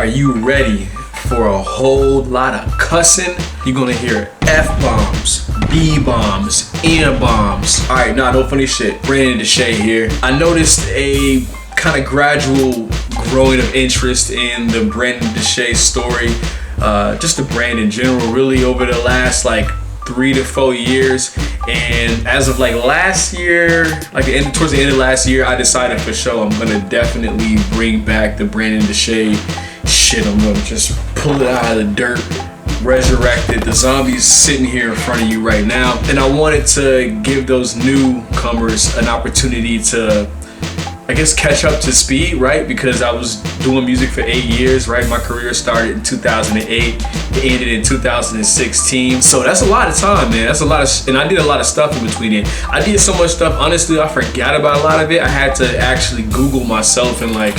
Are you ready for a whole lot of cussing? You're gonna hear F-bombs, B-bombs, N-bombs. Alright, nah, no funny shit. brandUn DeShay here. I noticed a kind of gradual growing of interest in the brandUn DeShay story. Just the brand in general, really over the last like 3 to 4 years. And as of like last year, like towards the end of last year, I decided for sure I'm gonna definitely bring back the brandUn DeShay shit. I'm gonna just pull it out of the dirt, resurrect it. The zombie's sitting here in front of you right now. And I wanted to give those newcomers an opportunity to, I guess, catch up to speed, right? Because I was doing music for 8 years, right? My career started in 2008, it ended in 2016. So that's a lot of time, man. That's a lot of, and I did a lot of stuff in between it. I did so much stuff, honestly, I forgot about a lot of it. I had to actually Google myself and like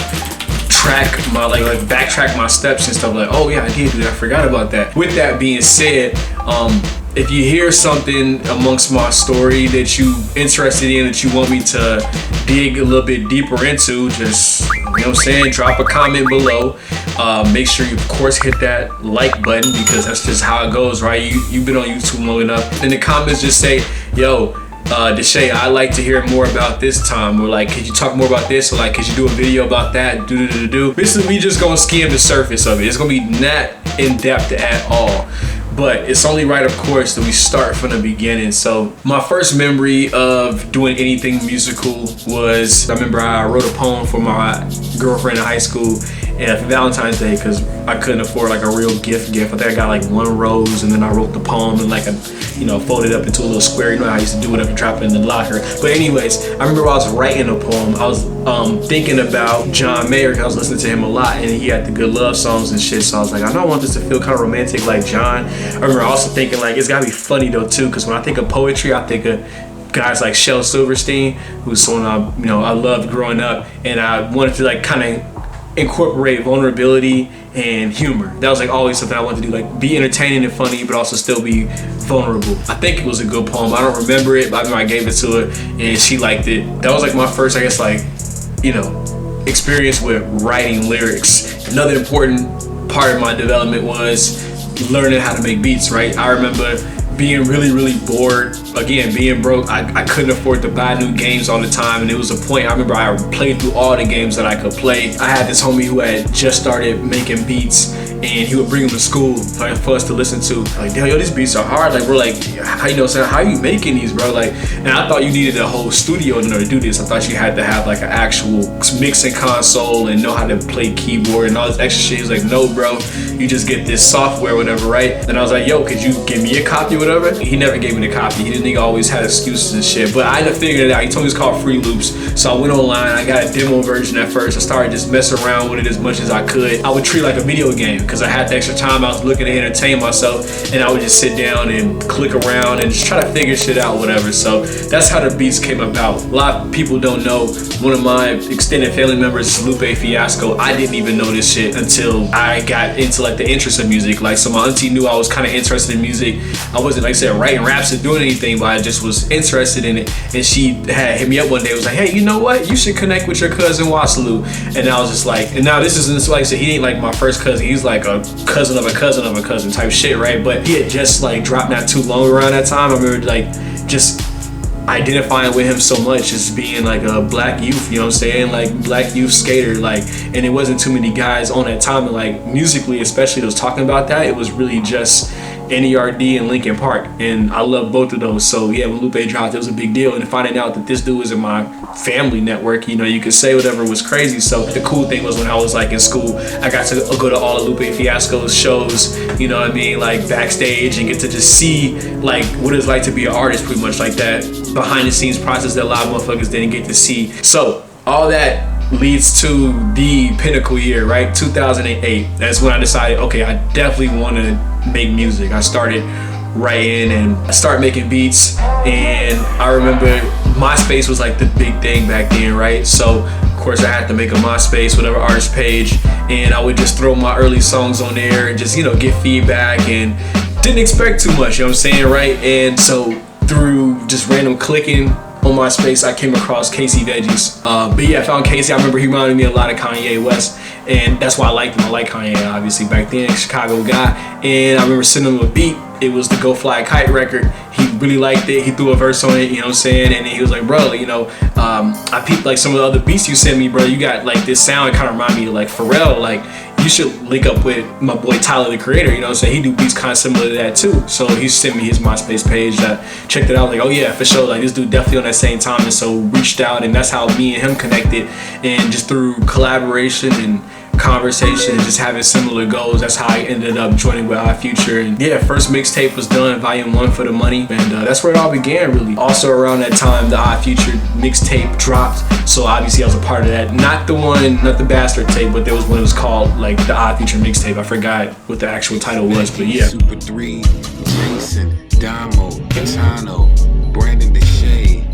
track my, like backtrack my steps and stuff, like, oh yeah, I did do that, I forgot about that. With that being said, if you hear something amongst my story that you interested in, that you want me to dig a little bit deeper into, just, you know what I'm saying, drop a comment below. Make sure you, of course, hit that like button, because that's just how it goes, right? You've been on YouTube long enough. In the comments, just say, yo, DeShay, I'd like to hear more about this time, or like, could you talk more about this, or like, could you do a video about that? Basically, we just gonna skim the surface of it. It's gonna be not in depth at all. But it's only right, of course, that we start from the beginning. So my first memory of doing anything musical was, I remember I wrote a poem for my girlfriend in high school, and for Valentine's Day, because I couldn't afford like a real gift. I think I got like 1 rose, and then I wrote the poem and like folded up into a little square. You know how I used to do it and drop it in the locker. But anyways, I remember I was writing a poem. I was thinking about John Mayer, because I was listening to him a lot, and he had the good love songs and shit. So I was like, I know I want this to feel kind of romantic like John. I remember also thinking like, it's gotta be funny though too, because when I think of poetry, I think of guys like Shel Silverstein, who's someone I loved growing up, and I wanted to like kind of incorporate vulnerability and humor. That was like always something I wanted to do, like be entertaining and funny, but also still be vulnerable. I think it was a good poem. I don't remember it, but I remember I gave it to her and she liked it. That was like my first, I guess, like, experience with writing lyrics. Another important part of my development was learning how to make beats, right? I remember being really bored, again, being broke. I couldn't afford to buy new games all the time, and it was a point, I remember I played through all the games that I could play. I had this homie who had just started making beats, and he would bring them to school for us to listen to. Like, damn, yo, these beats are hard. Like, we're like, how are you making these, bro? Like, and I thought you needed a whole studio in order to do this. I thought you had to have like an actual mixing console and know how to play keyboard and all this extra shit. He was like, no, bro, you just get this software, whatever, right? And I was like, yo, could you give me a copy, whatever? He never gave me the copy. He didn't always had excuses and shit, but I had to figure it out. He told me it's called Free Loops. So I went online, I got a demo version at first. I started just messing around with it as much as I could. I would treat it like a video game, because I had the extra time. I was looking to entertain myself, and I would just sit down and click around and just try to figure shit out, whatever. So that's how the beats came about. A lot of people don't know, one of my extended family members is Lupe Fiasco. I didn't even know this shit until I got into like the interest of music. Like, so my auntie knew I was kind of interested in music. I wasn't, like I said, writing raps or doing anything, but I just was interested in it. And she had hit me up one day, was like, hey, you know what? You should connect with your cousin Wasalu. And I was just like, and now this isn't, like I said, he ain't like my first cousin. He's like a cousin of a cousin of a cousin type shit, right? But he had just like dropped not too long around that time. I remember like just identifying with him so much as being like a black youth, you know what I'm saying? Like black youth skater, like, and it wasn't too many guys on that time, and like musically especially that was talking about that. It was really just NERD and Linkin Park, and I love both of those. So yeah, when Lupe dropped, it was a big deal, and finding out that this dude was in my family network, you could say whatever, was crazy. So the cool thing was when I was like in school, I got to go to all of Lupe Fiasco's shows, you know what I mean, like backstage, and get to just see like what it's like to be an artist, pretty much like that behind the scenes process that a lot of motherfuckers didn't get to see. So all that leads to the pinnacle year, right? 2008. That's when I decided, okay, I definitely want to make music. I started writing and I started making beats, and I remember MySpace was like the big thing back then, right? So of course I had to make a MySpace, whatever artist page, and I would just throw my early songs on there and just, get feedback, and didn't expect too much, you know what I'm saying, right? And so through just random clicking on MySpace, I came across Casey Veggies. But yeah, I found Casey. I remember he reminded me a lot of Kanye West, and that's why I liked him. I like Kanye, obviously, back then, Chicago guy. And I remember sending him a beat. It was the Go Fly Kite record. He really liked it. He threw a verse on it, you know what I'm saying? And he was like, bro, you know, I peeped like some of the other beats you sent me, bro. You got like this sound kind of remind me of like Pharrell. Like, you should link up with my boy Tyler the Creator, you know what I'm saying? He do beats kind of similar to that too. So he sent me his MySpace page. I checked it out, like, oh yeah, for sure. Like, this dude definitely on that same time. And so reached out, and that's how me and him connected. And just through collaboration and conversation, just having similar goals, that's how I ended up joining with Odd Future. And yeah, first mixtape was done, volume 1 for the money, and that's where it all began, really. Also around that time, the Odd Future mixtape dropped, so obviously I was a part of that. Not the Bastard tape, but there was one that was called like the Odd Future mixtape. I forgot what the actual title was, but yeah. Super 3, Jason, Damo, Tano, brandUn, DeShay.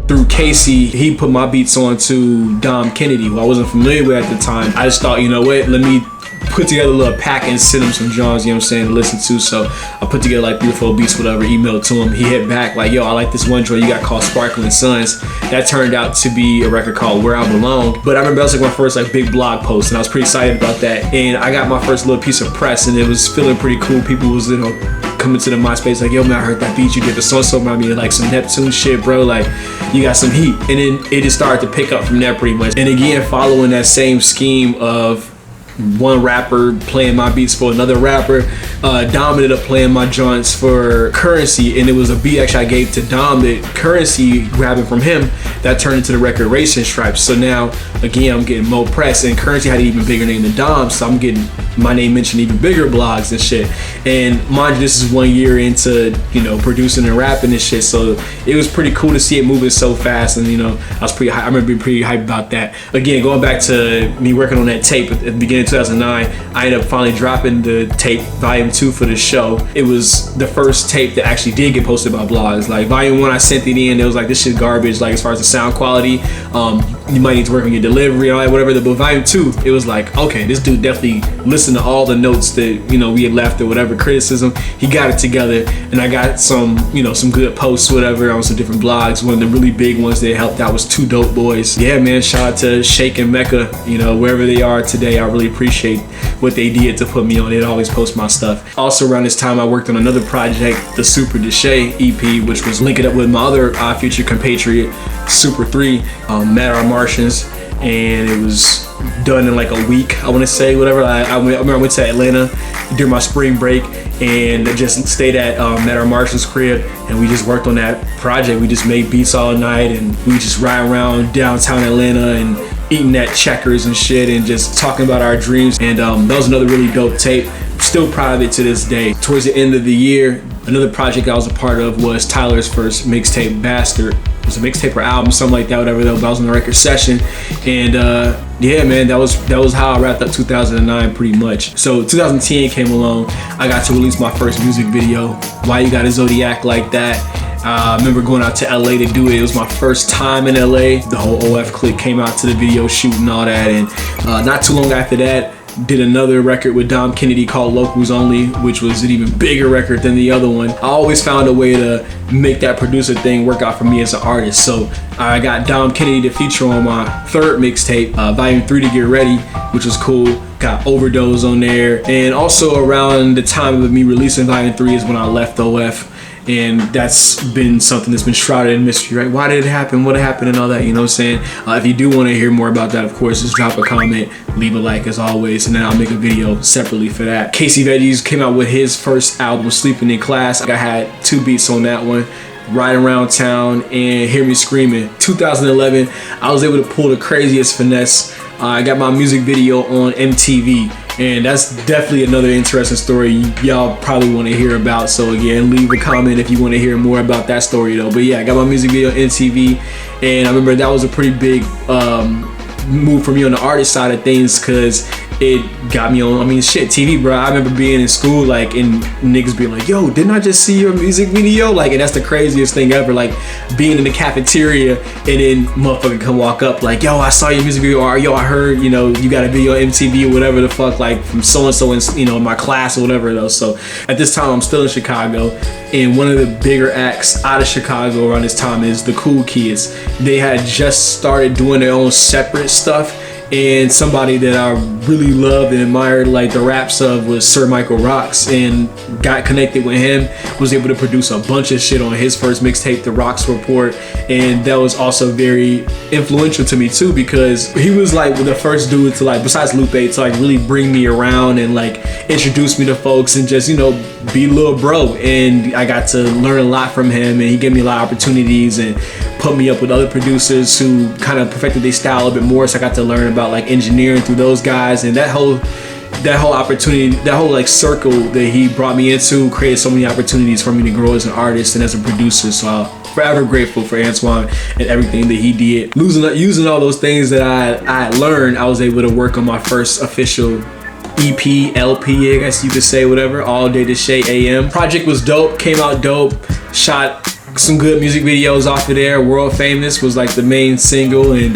Through Casey, he put my beats on to Dom Kennedy, who I wasn't familiar with at the time. I just thought, you know what, let me put together a little pack and send him some Johns, you know what I'm saying, to listen to. So I put together like 3 or 4 beats, whatever, emailed to him. He hit back like, yo, I like this one joint you got called Sparkling Suns. That turned out to be a record called Where I Belong. But I remember that was like my first like big blog post, and I was pretty excited about that. And I got my first little piece of press, and it was feeling pretty cool. People was, you know, coming to the MySpace like, yo man, I heard that beat you did, the song so remind me of like some Neptune shit, bro, like you got some heat. And then it just started to pick up from there pretty much. And again, following that same scheme of one rapper playing my beats for another rapper, Dom ended up playing my joints for Currency, and it was a beat actually I gave to Dom that Currency grabbing from him that turned into the record Racing Stripes. So now again I'm getting more press, and Currency had an even bigger name than Dom, so I'm getting my name mentioned even bigger blogs and shit. And mind you, this is 1 year into, you know, producing and rapping and shit, so it was pretty cool to see it moving so fast. And you know, I was pretty hyped. I remember being pretty hyped about that. Again, going back to me working on that tape at the beginning of 2009, I ended up finally dropping the tape volume 2 for the show. It was the first tape that actually did get posted by blogs. Like volume 1, I sent it in, it was like, this shit garbage, like as far as the sound quality, you might need to work on your delivery and all that, whatever. But volume 2, it was like, okay, this dude definitely listened to all the notes that, you know, we had left or whatever criticism. He got it together, and I got some, you know, some good posts, whatever, on some different blogs. One of the really big ones that helped out was 2 Dope Boys. Yeah, man, shout out to Shake and Mecca, you know, wherever they are today. I really appreciate what they did to put me on. They'd always post my stuff. Also around this time, I worked on another project, the Super DeShay EP, which was linking up with my other Odd Future compatriot, Super 3, Met Our Martians, and it was done in like a week, I want to say, whatever. I remember I went to Atlanta during my spring break, and I just stayed at Our Martians crib, and we just worked on that project. We just made beats all night, and we just ride around downtown Atlanta and eating at Checkers and shit, and just talking about our dreams. And that was another really dope tape. Still proud of it to this day. Towards the end of the year, another project I was a part of was Tyler's first mixtape, Bastard. It was a mixtape or album, something like that, whatever, though, but I was on the record session. And yeah, man, that was how I wrapped up 2009 pretty much. So 2010 came along, I got to release my first music video, Why You Got a Zodiac Like That. I remember going out to LA to do it. It was my first time in LA. The whole OF clique came out to the video shoot and all that. And not too long after that, did another record with Dom Kennedy called Locals Only, which was an even bigger record than the other one. I always found a way to make that producer thing work out for me as an artist. So I got Dom Kennedy to feature on my 3rd mixtape, volume 3 to Get Ready, which was cool. Got Overdose on there. And also around the time of me releasing volume 3 is when I left OF. And that's been something that's been shrouded in mystery, right? Why did it happen? What happened and all that, you know what I'm saying? If you do want to hear more about that, of course, just drop a comment, leave a like as always, and then I'll make a video separately for that. Casey Veggies came out with his first album, Sleeping in Class. I had 2 beats on that one, Riding Around Town and Hear Me Screaming. 2011, I was able to pull the craziest finesse. I got my music video on MTV, and that's definitely another interesting story y'all probably want to hear about. So again, leave a comment if you want to hear more about that story though. But yeah, I got my music video on MTV, and I remember that was a pretty big move for me on the artist side of things, because it got me on, I mean, shit, TV, bro. I remember being in school, like, and niggas being like, yo, didn't I just see your music video? Like, and that's the craziest thing ever, like, being in the cafeteria and then motherfucker come walk up like, yo, I saw your music video, or yo, I heard, you know, you got a video on MTV or whatever the fuck, like, from so-and-so in, you know, my class or whatever though. So at this time, I'm still in Chicago, and one of the bigger acts out of Chicago around this time is the Cool Kids. They had just started doing their own separate stuff, and somebody that I really loved and admired like the raps of was Sir Michael Rocks, and got connected with him, was able to produce a bunch of shit on his first mixtape, The Rocks Report, and that was also very influential to me too, because he was like the first dude to, like, besides Lupe, to like really bring me around and like introduce me to folks and just, you know, be little bro. And I got to learn a lot from him, and he gave me a lot of opportunities and put me up with other producers who kind of perfected their style a little bit more, so I got to learn about like engineering through those guys. And that whole opportunity, that whole like circle that he brought me into created so many opportunities for me to grow as an artist and as a producer. So I'm forever grateful for Antoine and everything that he did. Using all those things that I learned, I was able to work on my first official EP, LP, I guess you could say, whatever, All Day DeShay AM. Project was dope, came out dope, shot some good music videos off of there. World Famous was like the main single, and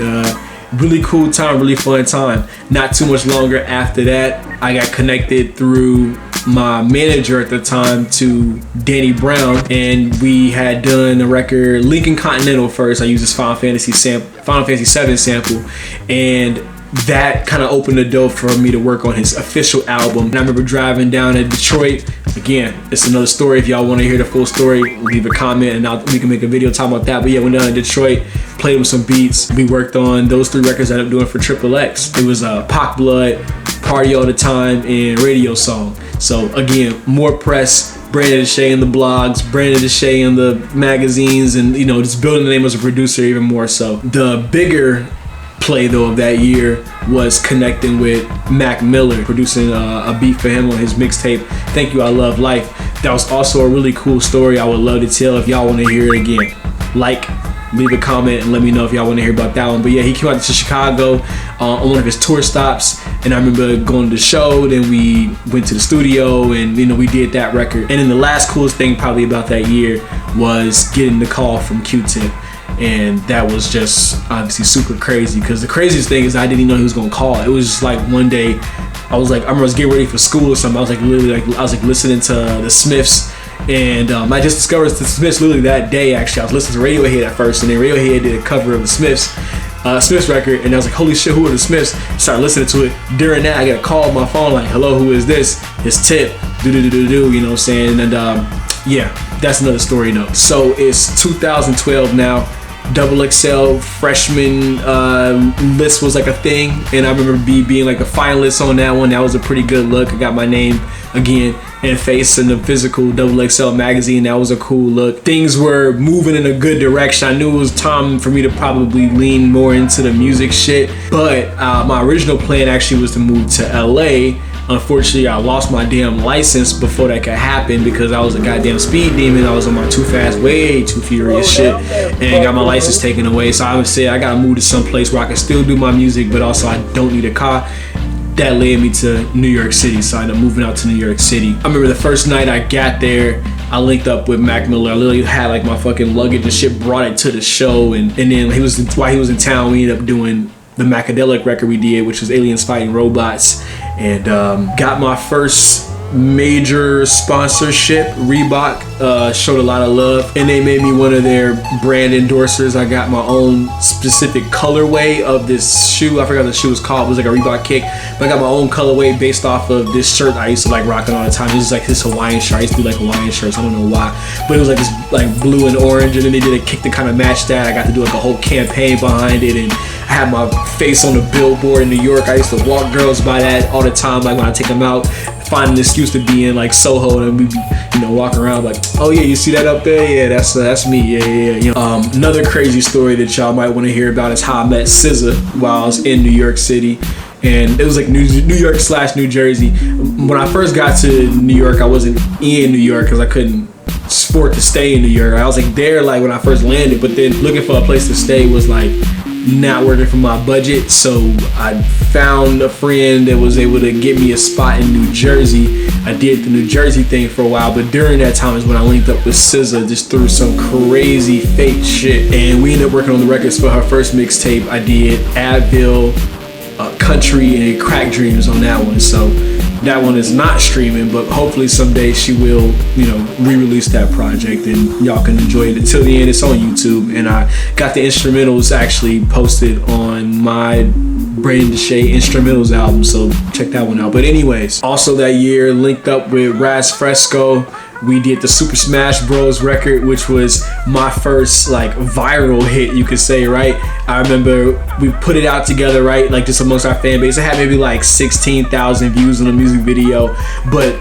really cool time, really fun time. Not too much longer after that, I got connected through my manager at the time to Danny Brown, and we had done a record, Lincoln Continental first. I used this Final Fantasy VII sample, and that kind of opened the door for me to work on his official album. And I remember driving down to Detroit. Again, it's another story. If y'all want to hear the full story, leave a comment and we can make a video talking about that. But yeah, went down to Detroit, played him some beats. We worked on those 3 records I ended up doing for Triple X. It was Pac Blood, Party All the Time, and Radio Song. So again, more press, branded DeShay in the blogs, branded DeShay in the magazines, and, you know, just building the name as a producer even more so. The bigger play though of that year was connecting with Mac Miller, producing a beat for him on his mixtape, Thank You I Love Life. That was also a really cool story I would love to tell. If y'all want to hear it again, like, leave a comment and let me know if y'all want to hear about that one. But yeah, he came out to Chicago on one of his tour stops, and I remember going to the show, then we went to the studio, and, you know, we did that record. And then the last coolest thing probably about that year was getting the call from Q-Tip. And that was just obviously super crazy, because the craziest thing is I didn't even know he was gonna call. It was just like one day, I was like, I remember I was getting ready for school or something. I was like literally like, I was like listening to the Smiths, and I just discovered the Smiths literally that day. Actually, I was listening to Radiohead at first, and then Radiohead did a cover of the Smiths record, and I was like, holy shit, who are the Smiths? Started listening to it. During that, I got a call on my phone like, hello, who is this? It's Tip. You know what I'm saying? And yeah, that's another story though. So it's 2012 now. XXL freshman list was like a thing, and I remember being like a finalist on that one. That was a pretty good look. I got my name again and face in the physical XXL magazine. That was a cool look. Things were moving in a good direction. I knew it was time for me to probably lean more into the music shit, but my original plan actually was to move to LA. Unfortunately, I lost my damn license before that could happen, because I was a goddamn speed demon. I was on my too fast, way too furious shit, and got my license taken away. So I would say I gotta move to some place where I can still do my music, but also I don't need a car. That led me to New York City, so I ended up moving out to New York City. I remember the first night I got there, I linked up with Mac Miller. I literally had like my fucking luggage and shit, brought it to the show, and then while he was in town, we ended up doing the Macadelic record we did, which was Aliens Fighting Robots, and got my first major sponsorship. Reebok showed a lot of love, and they made me one of their brand endorsers. I got my own specific colorway of this shoe. I forgot what the shoe was called. It was like a Reebok kick, but I got my own colorway based off of this shirt I used to like rocking all the time. It was like this Hawaiian shirt. I used to do like Hawaiian shirts. I don't know why, but it was like this like blue and orange, and then they did a kick to kind of match that. I got to do like a whole campaign behind it, and I had my face on the billboard in New York. I used to walk girls by that all the time, like when I take them out, find an excuse to be in like Soho, and we, you know, walk around like, oh yeah, you see that up there? Yeah, that's me. Yeah. You know, another crazy story that y'all might want to hear about is how I met SZA while I was in New York City. And it was like New York/New Jersey. When I first got to New York, I wasn't in New York because I couldn't afford to stay in New York. I was like there like when I first landed, but then looking for a place to stay was like not working for my budget, so I found a friend that was able to get me a spot in New Jersey. I did the New Jersey thing for a while, but during that time is when I linked up with SZA just through some crazy fake shit, and we ended up working on the records for her first mixtape. I did Advil, Country, and Crack Dreams on that one, so that one is not streaming, but hopefully someday she will, you know, re-release that project and y'all can enjoy it until the end. It's on YouTube, and I got the instrumentals actually posted on my brandUn instrumentals album, so check that one out. But anyways, also that year linked up with Lupe Fiasco. We did the Super Smash Bros record, which was my first like viral hit, you could say, right? I remember we put it out together, right? Like just amongst our fan base. It had maybe like 16,000 views on the music video, but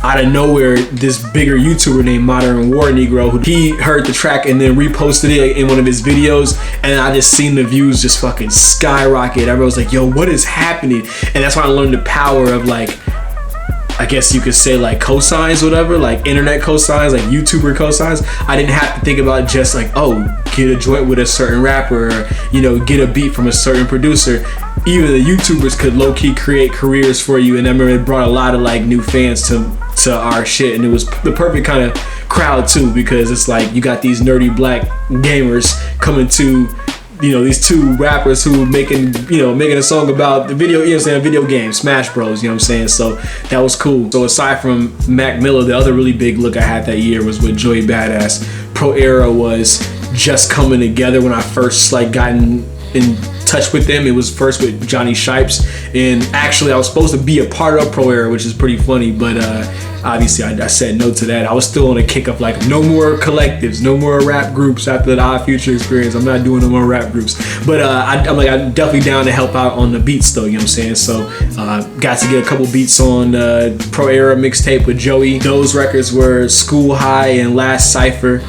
out of nowhere, this bigger YouTuber named Modern War Negro, he heard the track and then reposted it in one of his videos, and I just seen the views just fucking skyrocket. Everyone was like, yo, what is happening? And that's when I learned the power of, like, I guess you could say, like, cosigns, whatever, like internet cosigns, like YouTuber cosigns. I didn't have to think about just like, oh, get a joint with a certain rapper, or, you know, get a beat from a certain producer. Even the YouTubers could low-key create careers for you, and I remember it brought a lot of like new fans to our shit, and it was the perfect kind of crowd too, because it's like you got these nerdy black gamers coming to, you know, these two rappers who making a song about the video, you know what I'm saying, video game, Smash Bros, you know what I'm saying? So that was cool. So aside from Mac Miller, the other really big look I had that year was with Joey Badass. Pro Era was just coming together when I first like gotten in touch with them. It was first with Johnny Shipes, and actually I was supposed to be a part of Pro Era, which is pretty funny, but obviously I said no to that. I was still on a kick of like, no more collectives, no more rap groups after the Odd Future experience. I'm not doing no more rap groups, but I'm definitely down to help out on the beats though, you know what I'm saying? So got to get a couple beats on Pro Era mixtape with Joey. Those records were School High and Last Cypher.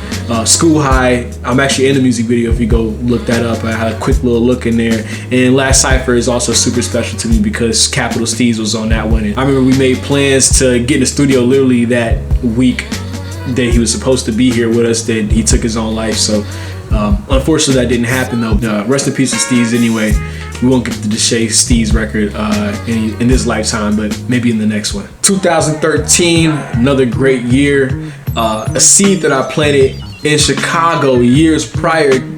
School High, I'm actually in the music video if you go look that up. I had a quick little look in there, and Last Cypher is also super special to me because Capital Steez was on that one. And I remember we made plans to get in the studio literally that week that he was supposed to be here with us, that he took his own life. So unfortunately that didn't happen though. Rest in peace to Steez anyway. We won't get the DeShay Steez record in this lifetime, but maybe in the next one. 2013, another great year. A seed that I planted in Chicago years prior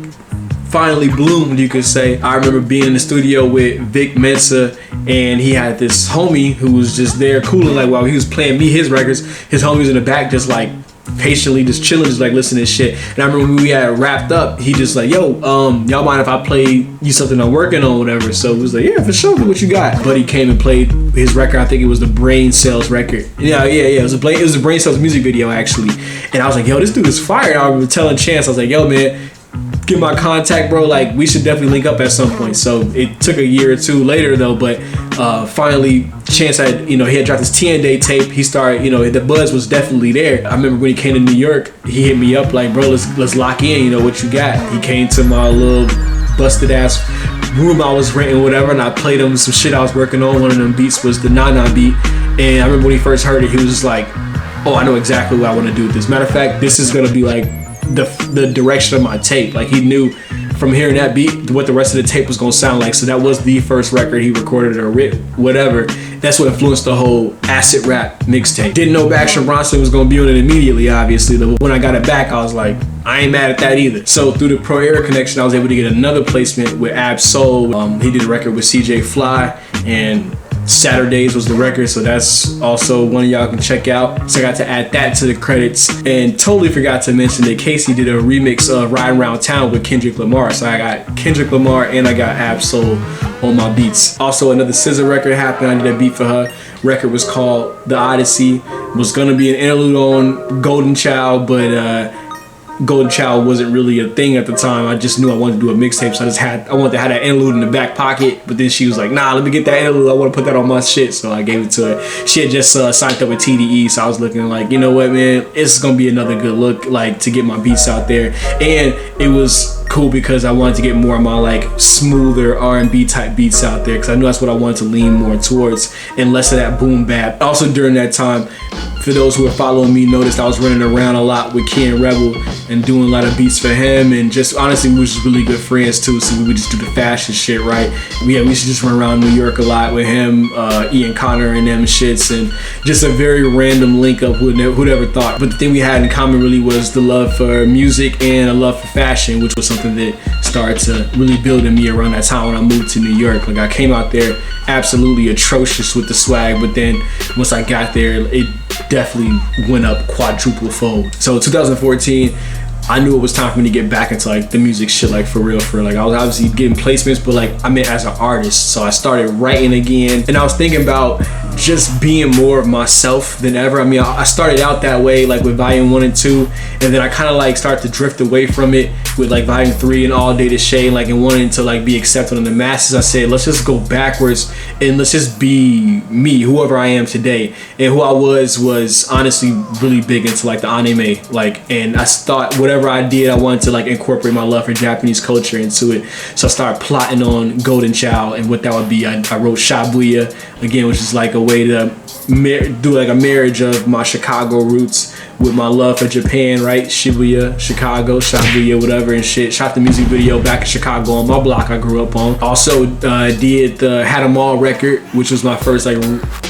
finally bloomed, you could say. I remember being in the studio with Vic Mensa, and he had this homie who was just there cooling, like while he was playing me his records. His homie was in the back just like patiently just chilling, just like listening to shit. And I remember when we had wrapped up, he just like, yo, y'all mind if I play you something I'm working on, whatever? So it was like, yeah, for sure, what you got? But he came and played his record. I think it was the Brain Cells record. Yeah, it was a Brain Cells music video actually. And I was like, yo, this dude is fire. And I remember telling Chance, I was like, yo, man, get my contact, bro. Like, we should definitely link up at some point. So it took a year or two later though, but finally Chance had, he had dropped his 10-day tape. He started, the buzz was definitely there. I remember when he came to New York, he hit me up like, bro, let's lock in, what you got? He came to my little busted ass room I was renting, whatever, and I played him some shit I was working on. One of them beats was the Nana beat, and I remember when he first heard it, he was just like, oh, I know exactly what I want to do with this. Matter of fact, this is gonna be like the direction of my tape. Like, he knew from hearing that beat what the rest of the tape was gonna sound like. So that was the first record he recorded or writ, whatever. That's what influenced the whole acid rap mixtape. Didn't know Action Bronson was gonna be on it immediately, obviously. But when I got it back, I was like, I ain't mad at that either. So through the Pro Era connection, I was able to get another placement with Ab Soul. He did a record with CJ Fly, and Saturdays was the record, so that's also one of y'all can check out. So I got to add that to the credits, and totally forgot to mention that Casey did a remix of Riding Around Town with Kendrick Lamar. So I got Kendrick Lamar and I got Ab Soul on my beats. Also, another SZA record happened. I did a beat for her. Record was called The Odyssey. It was gonna be an interlude on Golden Child, but Golden Child wasn't really a thing at the time. I just knew I wanted to do a mixtape, so I wanted to have that interlude in the back pocket. But then she was like, nah, let me get that interlude. I want to put that on my shit. So I gave it to her. She had just signed up with TDE, so I was looking like, you know what, man, it's gonna be another good look, like, to get my beats out there. And it was cool because I wanted to get more of my like smoother R&B type beats out there, because I knew that's what I wanted to lean more towards, and less of that boom bap. Also during that time, For those who are following me, noticed I was running around a lot with Ken Rebel and doing a lot of beats for him, and just honestly we were just really good friends too, so we would just do the fashion shit, right? We used to just run around New York a lot with him, Ian Connor and them shits, and just a very random link up. Who'd ever thought? But the thing we had in common really was the love for music and a love for fashion, which was something that started to really build in me around that time when I moved to New York. Like I came out there absolutely atrocious with the swag, but then once I got there, it definitely went up quadruple fold. So 2014, I knew it was time for me to get back into like the music shit, like for real. Like I was obviously getting placements, but like I meant as an artist. So I started writing again, and I was thinking about just being more of myself than ever. I mean, I started out that way, like with volume 1 and 2, and then I kind of like started to drift away from it with like volume 3 and all day DeShay, like, and wanting to like be accepted in the masses. I said, let's just go backwards and let's just be me, whoever I am today. And who I was honestly really big into like the anime, like, and I thought whatever I did, I wanted to like incorporate my love for Japanese culture into it. So I started plotting on Golden Child and what that would be. I wrote Shibuya again, which is like a way to do like a marriage of my Chicago roots with my love for Japan, right? Shibuya, Chicago, Shibuya, whatever and shit. Shot the music video back in Chicago on my block I grew up on. Also did the Had 'Em All record, which was my first like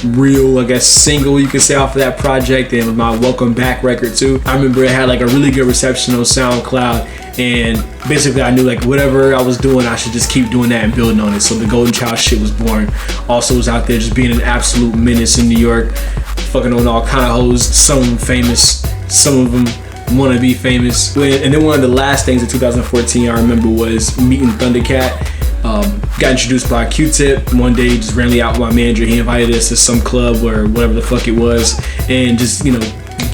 real, I guess, single you could say off of that project, and my Welcome Back record too. I remember it had like a really good reception on SoundCloud, and basically I knew like whatever I was doing, I should just keep doing that and building on it. So the Golden Child shit was born. Also was out there just being an absolute menace in New York, fucking on all kind of hoes, some of them famous, some of them want to be famous. And then one of the last things in 2014 I remember was meeting Thundercat. Got introduced by Q-Tip one day, just randomly out with my manager. He invited us to some club or whatever the fuck it was, and just, you know,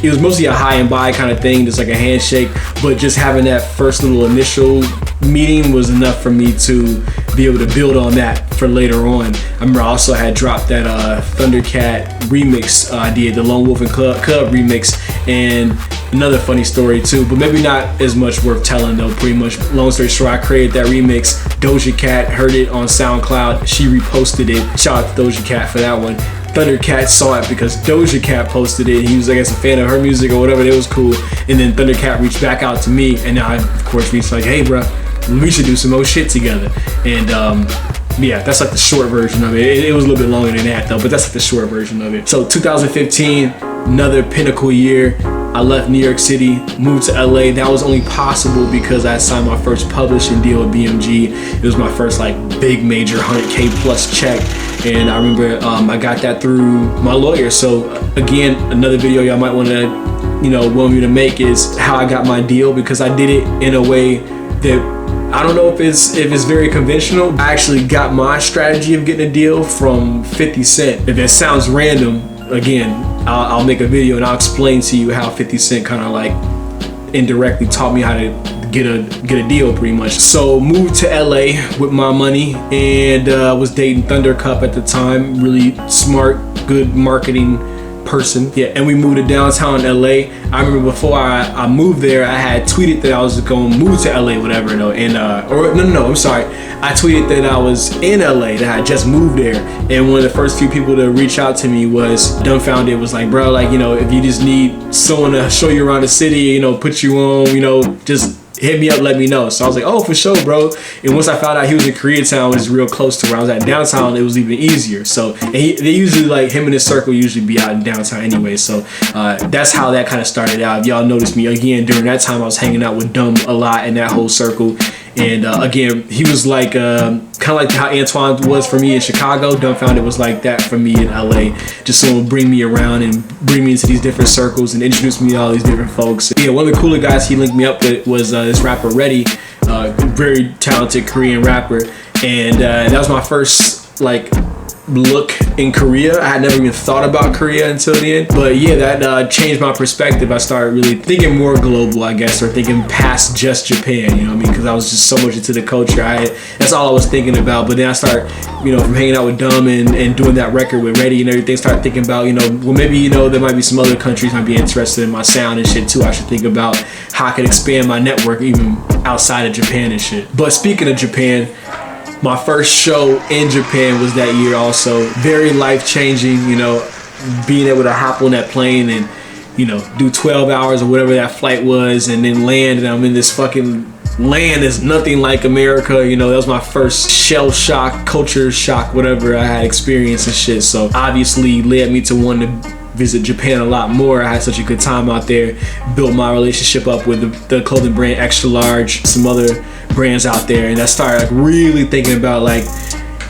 it was mostly a high and by kind of thing, just like a handshake, but just having that first little initial meeting was enough for me to be able to build on that for later on. I remember I also had dropped that Thundercat remix I did, the Lone Wolf and Cub remix, and another funny story too, but maybe not as much worth telling though. Pretty much long story short, I created that remix. Doja Cat heard it on SoundCloud, she reposted it. Shout out to Doja Cat for that one. Thundercat saw it because Doja Cat posted it. He was, I guess, a fan of her music or whatever. It was cool. And then Thundercat reached back out to me, and I, of course, reached like, hey, bro, we should do some more shit together. And yeah, that's like the short version of it. It was a little bit longer than that though, but that's like the short version of it. So 2015, another pinnacle year. I left New York City, moved to LA. That was only possible because I signed my first publishing deal with BMG. It was my first like big major 100K plus check. And I remember I got that through my lawyer. So again, another video y'all might want to, you know, want me to make is how I got my deal, because I did it in a way that I don't know if it's very conventional. I actually got my strategy of getting a deal from 50 Cent. If it sounds random, again, I'll make a video and I'll explain to you how 50 Cent kind of like indirectly taught me how to get a deal pretty much. So moved to LA with my money, and was dating Thundercat at the time. Really smart, good marketing person. Yeah, and we moved to downtown LA. I remember before I moved there, I had tweeted that I was going to move to LA, whatever, though. And no, I'm sorry. I tweeted that I was in LA, that I just moved there. And one of the first few people to reach out to me was Dumbfounded. Was like, bro, like, you know, if you just need someone to show you around the city, you know, put you on, you know, just hit me up, let me know. So I was like, oh, for sure, bro. And once I found out he was in Koreatown, which is real close to where I was at downtown, it was even easier. So and they usually, like, him and his circle usually be out in downtown anyway. So that's how that kind of started out. If y'all noticed me, again, during that time I was hanging out with Dumb a lot in that whole circle. And again, he was like kind of like how Antoine was for me in Chicago. Dumbfounded was like that for me in LA. Just someone bring me around and bring me into these different circles and introduce me to all these different folks. Yeah, one of the cooler guys he linked me up with was this rapper Reddy, very talented Korean rapper. And that was my first like look in Korea. I had never even thought about Korea until then, but yeah, that changed my perspective. I started really thinking more global, I guess, or thinking past just Japan, you know what I mean, because I was just so much into the culture. That's all I was thinking about. But then I started, you know, from hanging out with Dumb and doing that record with Reddy and everything, started thinking about, you know, well, maybe, you know, there might be some other countries might be interested in my sound and shit too. I should think about how I could expand my network even outside of Japan and shit. But speaking of Japan, my first show in Japan was that year also. Very life-changing, you know. being able to hop on that plane and, you know, do 12 hours or whatever that flight was, and then land, and I'm in this fucking land that's nothing like America. You know, that was my first shell shock, culture shock, whatever I had experienced and shit. So obviously led me to want to visit Japan a lot more. I had such a good time out there, built my relationship up with the clothing brand Extra Large, some other brands out there, and I started like really thinking about like,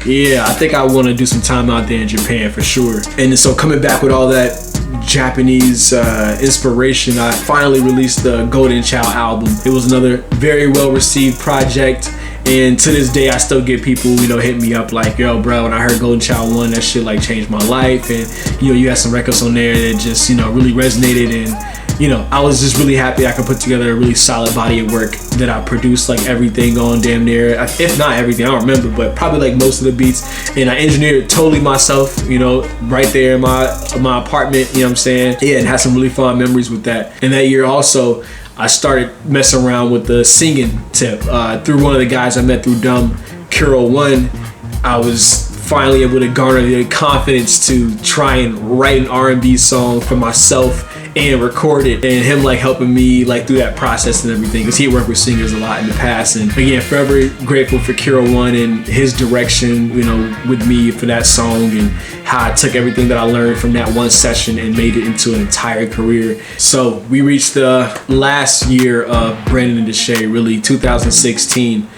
yeah, I think I want to do some time out there in Japan for sure. And so coming back with all that Japanese inspiration, I finally released the Golden Child album. It was another very well received project, and to this day I still get people, you know, hitting me up like, yo bro, when I heard Golden Child 1, that shit like changed my life. And you know, you had some records on there that just, you know, really resonated, and you know, I was just really happy I could put together a really solid body of work that I produced like everything on damn near, if not everything, I don't remember, but probably like most of the beats. And I engineered it totally myself, you know, right there in my apartment, you know what I'm saying? Yeah, and had some really fun memories with that. And that year also, I started messing around with the singing tip. Through one of the guys I met through Dumb, Kuro One, I was finally able to garner the confidence to try and write an R&B song for myself and record it, and him like helping me like through that process and everything, because he had worked with singers a lot in the past. And again, forever grateful for Kuro One and his direction, you know, with me for that song, and how I took everything that I learned from that one session and made it into an entire career. So we reached the last year of brandUn and DeShay, really 2016.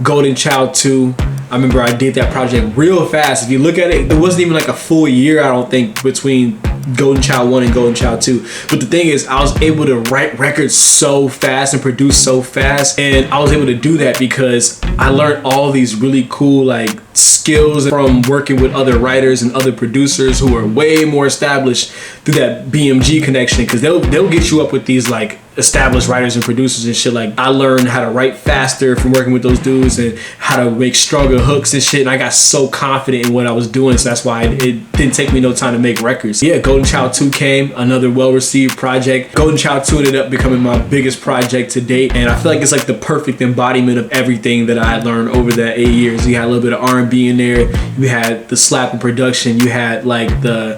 Golden Child 2, I remember I did that project real fast. If you look at it, it wasn't even like a full year, I don't think, between Golden Child 1 and Golden Child 2. But the thing is, I was able to write records so fast and produce so fast, and I was able to do that because I learned all these really cool like skills from working with other writers and other producers who are way more established through that BMG connection, because they'll get you up with these like established writers and producers and shit. Like, I learned how to write faster from working with those dudes and how to make stronger hooks and shit, and I got so confident in what I was doing, so that's why it didn't take me no time to make records. Yeah, Golden Child 2 came, another well-received project. Golden Child 2 ended up becoming my biggest project to date, and I feel like it's like the perfect embodiment of everything that I had learned over that 8 years. You had a little bit of R&B in there, you had the slapping production, you had like the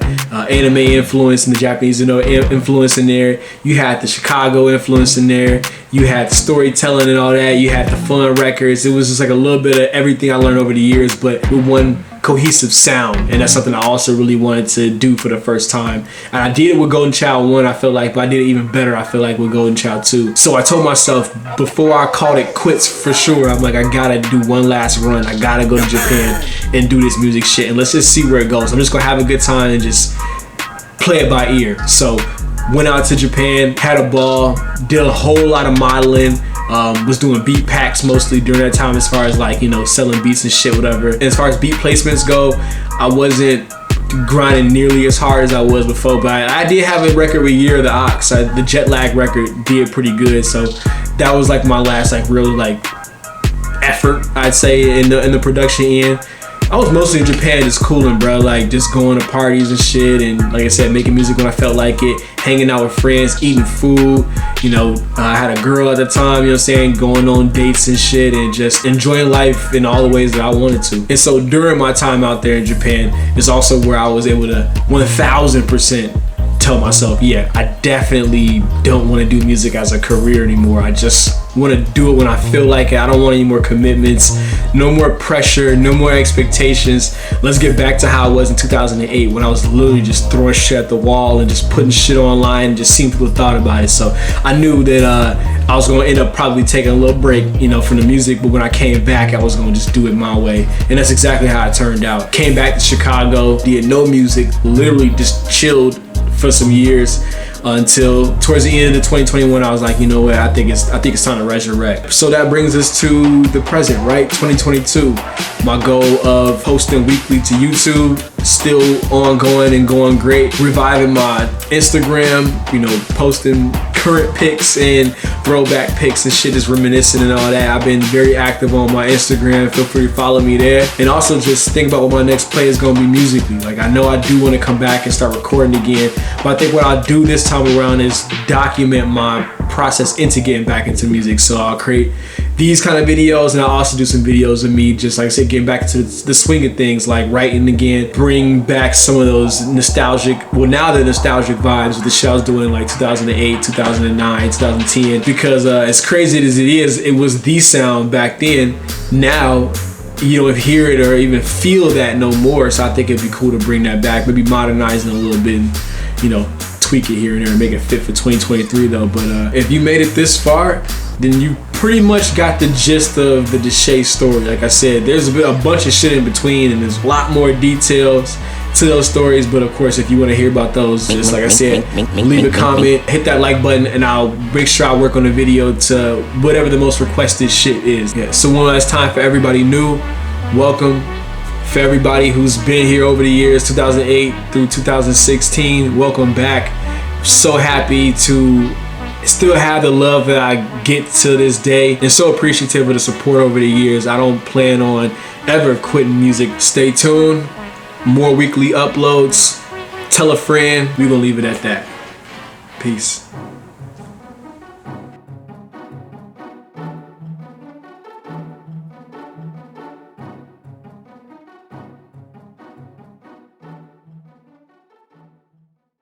anime influence and the Japanese, you know, influence in there, you had the Chicago influence in there, you had the storytelling and all that, you had the fun records. It was just like a little bit of everything I learned over the years, but with one cohesive sound, and that's something I also really wanted to do for the first time. And I did it with Golden Child 1, I feel like, but I did it even better, I feel like, with Golden Child 2. So I told myself, before I called it quits for sure, I'm like, I gotta do one last run. I gotta go to Japan and do this music shit, and let's just see where it goes. I'm just gonna have a good time and just play it by ear. So went out to Japan, had a ball, did a whole lot of modeling, was doing beat packs mostly during that time, as far as like, you know, selling beats and shit, whatever. And as far as beat placements go, I wasn't grinding nearly as hard as I was before, but I did have a record with Year of the Ox. The Jet Lag record did pretty good, so that was like my last like real like effort, I'd say, in the production end. I was mostly in Japan just cooling, bro, like just going to parties and shit, and like I said, making music when I felt like it, hanging out with friends, eating food, you know, I had a girl at the time, you know what I'm saying, going on dates and shit, and just enjoying life in all the ways that I wanted to. And so during my time out there in Japan is also where I was able to 1000% tell myself, yeah, I definitely don't want to do music as a career anymore. I just want to do it when I feel like it. I don't want any more commitments, no more pressure, no more expectations. Let's get back to how it was in 2008, when I was literally just throwing shit at the wall and just putting shit online and just seeing people thought about it. So I knew that I was going to end up probably taking a little break, you know, from the music, but when I came back, I was going to just do it my way. And that's exactly how it turned out. Came back to Chicago, did no music, literally just chilled for some years, until towards the end of 2021, I was like, you know what, I think it's time to resurrect. So that brings us to the present, right? 2022. My goal of posting weekly to YouTube, still ongoing and going great. Reviving my Instagram, you know, posting current pics and throwback pics and shit, is reminiscent and all that. I've been very active on my Instagram. Feel free to follow me there. And also just think about what my next play is gonna be musically. Like, I know I do want to come back and start recording again, but I think what I'll do this time around is document my process into getting back into music. So I'll create these kind of videos, and I also do some videos of me just, like I said, getting back to the swing of things, like writing again, bring back some of those nostalgic, well now they're nostalgic vibes with the shit I was doing in like 2008, 2009, 2010, because as crazy as it is, it was the sound back then. Now you don't hear it or even feel that no more, so I think it'd be cool to bring that back, maybe modernize it a little bit and, you know, tweak it here and there and make it fit for 2023 though. But if you made it this far, then you pretty much got the gist of the DeShay story. Like I said, there's a bunch of shit in between, and there's a lot more details to those stories. But of course, if you want to hear about those, just like I said, leave a comment, hit that like button, and I'll make sure I work on the video to whatever the most requested shit is. Yeah. So one last time for everybody new, welcome. For everybody who's been here over the years, 2008 through 2016, welcome back. So happy to still have the love that I get to this day, and so appreciative of the support over the years. I don't plan on ever quitting music. Stay tuned, more weekly uploads. Tell a friend. We're gonna leave it at that. Peace.